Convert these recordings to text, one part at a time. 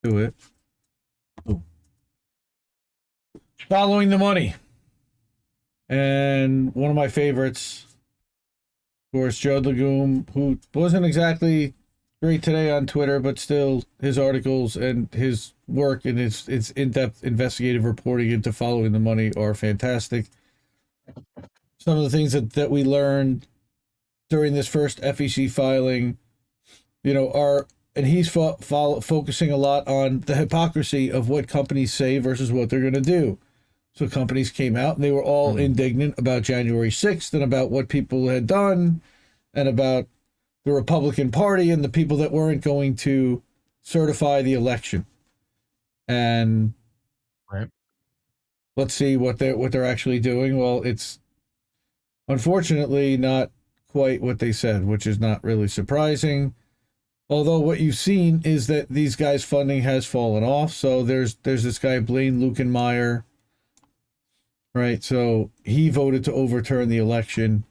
Do it. Oh. Following the money. And one of my favorites, of course, Judd Legum, who wasn't exactly great today on Twitter, but still his articles and his work and his in-depth investigative reporting into following the money are fantastic. Some of the things that we learned during this first FEC filing, are, and he's focusing a lot on the hypocrisy of what companies say versus what they're going to do. So companies came out and they were all indignant about January 6th and about what people had done and about the Republican Party and the people that weren't going to certify the election. And let's see what they're actually doing. Well, it's unfortunately not quite what they said, which is not really surprising. Although what you've seen is that these guys' funding has fallen off. So there's this guy, Blaine Lukenmeyer, right? So he voted to overturn the election.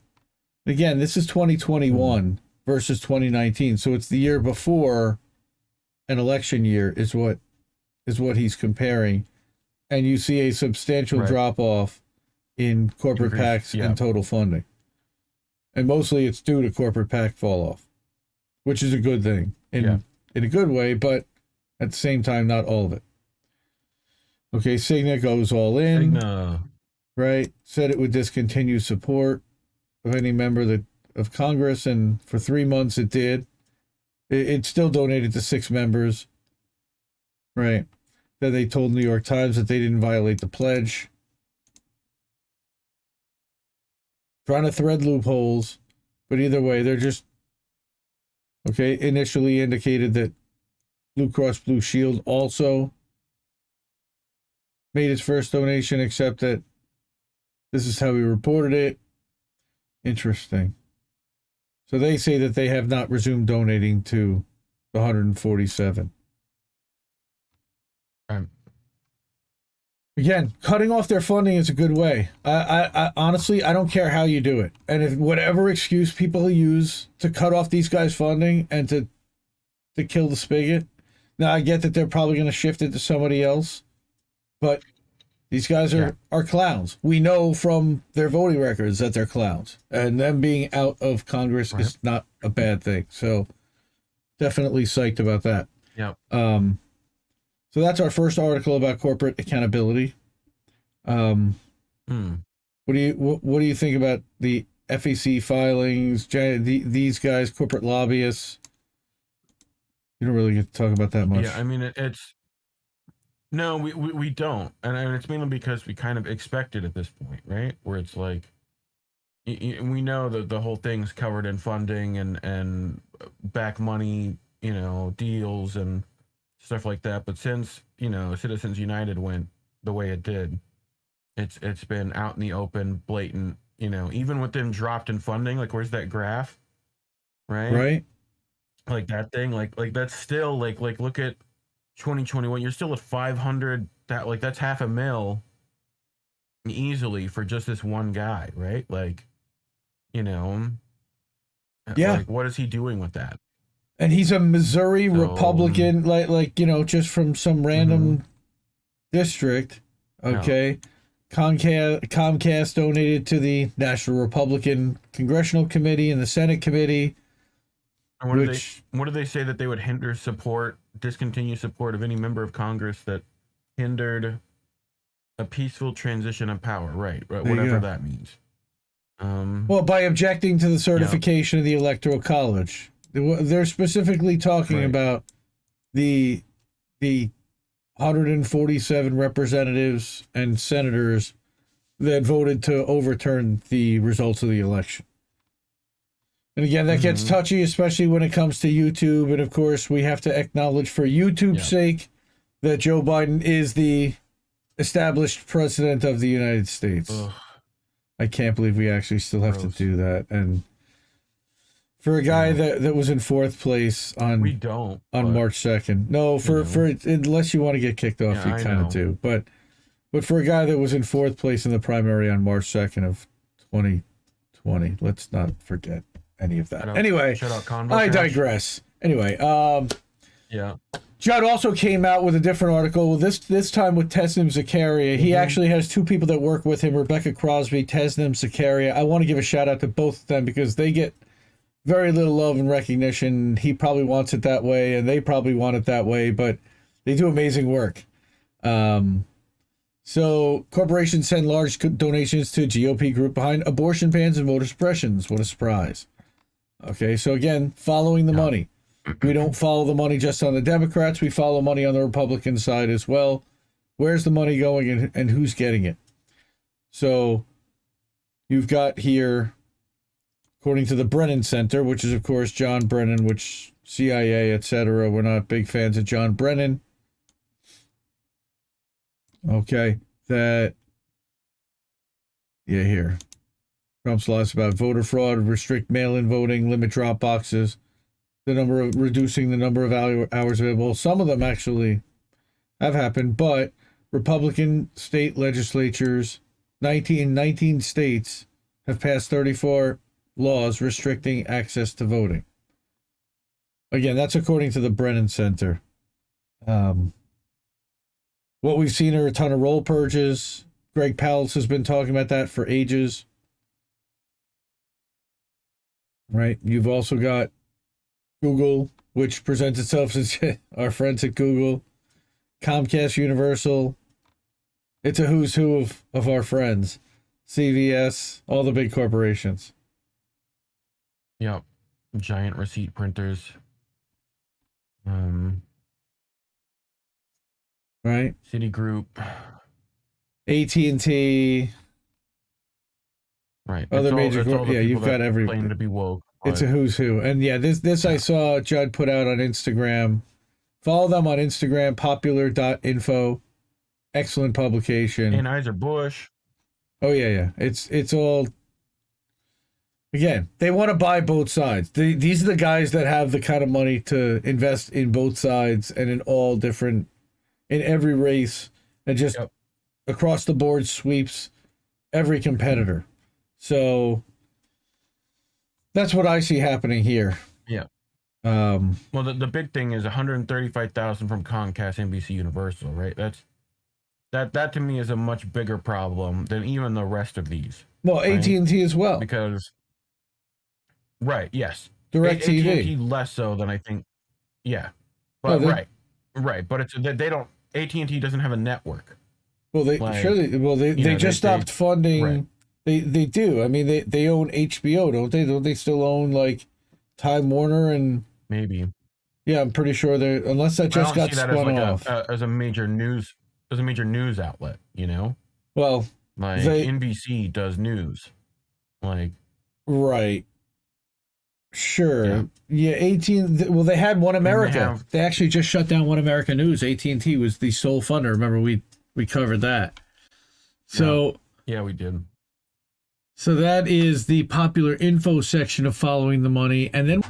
Again, this is 2021 versus 2019. So it's the year before an election year is what he's comparing. And you see a substantial drop off in corporate PACs and total funding. And mostly it's due to corporate PAC fall off, which is a good thing in a good way, but at the same time, not all of it. Okay, Cigna goes all in, right? Said it would discontinue support of any member of Congress, and for 3 months it did. It still donated to 6 members, right? Then they told New York Times that they didn't violate the pledge. Trying to thread loopholes, but either way, they're just initially indicated that Blue Cross Blue Shield also made its first donation, except that this is how we reported it. Interesting. So they say that they have not resumed donating to the 147. Again, cutting off their funding is a good way. I honestly, I don't care how you do it. And if whatever excuse people use to cut off these guys' funding and to kill the spigot. Now, I get that they're probably going to shift it to somebody else, but these guys are clowns. We know from their voting records that they're clowns. And them being out of Congress is not a bad thing. So definitely psyched about that. Yeah. So that's our first article about corporate accountability. What do you think about the FEC filings? These guys, corporate lobbyists. You don't really get to talk about that much. Yeah, I mean no, we don't, and it's mainly because we kind of expect it at this point, right? Where it's like we know that the whole thing's covered in funding and back money, deals and stuff like that. But since, Citizens United went the way it did, it's been out in the open, blatant, even with them dropped in funding, like where's that graph? Right? Like that thing, like that's still like look at 2021, you're still at 500, that's $500,000 easily for just this one guy, right? Like, like what is he doing with that? And he's a Missouri Republican, just from some random district. Okay. No. Comcast donated to the National Republican Congressional Committee and the Senate Committee. And what do they say that they would discontinue support of any member of Congress that hindered a peaceful transition of power, right? Whatever that means. Well, by objecting to the certification of the Electoral College. They're specifically talking about the 147 representatives and senators that voted to overturn the results of the election. And again, that gets touchy, especially when it comes to YouTube. And of course, we have to acknowledge for YouTube's sake that Joe Biden is the established president of the United States. Ugh. I can't believe we actually still have to do that. And for a guy that was in 4th place on March 2nd. No, for unless you want to get kicked off, you kind of do. But for a guy that was in 4th place in the primary on March 2nd of 2020, let's not forget any of that. Anyway, I digress. Anyway, Yeah. Judd also came out with a different article. This time with Tesnim Zakaria. He actually has two people that work with him: Rebecca Crosby, Tesnim Zakaria. I want to give a shout out to both of them because they get very little love and recognition. He probably wants it that way, and they probably want it that way. But they do amazing work. So corporations send large donations to GOP group behind abortion bans and voter suppressions. What a surprise. Okay, so again, following the money. We don't follow the money just on the Democrats. We follow money on the Republican side as well. Where's the money going and who's getting it? So you've got here, according to the Brennan Center, which is, of course, John Brennan, which CIA, etc. We're not big fans of John Brennan. Okay, here. Trump's laws about voter fraud, restrict mail-in voting, limit drop boxes, reducing the number of hours available. Some of them actually have happened, but Republican state legislatures, 19 states, have passed 34 laws restricting access to voting. Again, that's according to the Brennan Center. What we've seen are a ton of roll purges. Greg Palast has been talking about that for ages. Right? You've also got Google, which presents itself as our friends at Google, Comcast, Universal. It's a who's who of our friends. CVS, all the big corporations. Yep. Giant receipt printers. Right? Citigroup. AT&T. Right. Other major you've got every claim to be woke. It's a who's who. And yeah, this I saw Judd put out on Instagram. Follow them on Instagram, popular.info. Excellent publication. Anheuser-Busch. Oh yeah. It's all, again, they want to buy both sides. These are the guys that have the kind of money to invest in both sides and in all different, in every race, and just across the board sweeps every competitor. So that's what I see happening here. Yeah. Well, the big thing is 135,000 from Comcast, NBC, Universal, right? That to me is a much bigger problem than even the rest of these. Well, right? AT&T as well. Because, right, yes. DirecTV. AT&T less so than I think. Yeah. But right. But it's they don't. AT&T doesn't have a network. Well, they just stopped funding. Right. They do. I mean, they own HBO, don't they? Don't they still own like Time Warner and maybe? Yeah, I'm pretty sure they, unless that just got spun off as a major news outlet. You know. Well, like NBC does news, like right. Sure. Yeah. Well, they had One America. They actually just shut down One America News. AT&T was the sole funder. Remember, we covered that. So yeah, we did. So that is the popular info section of Following the Money. And then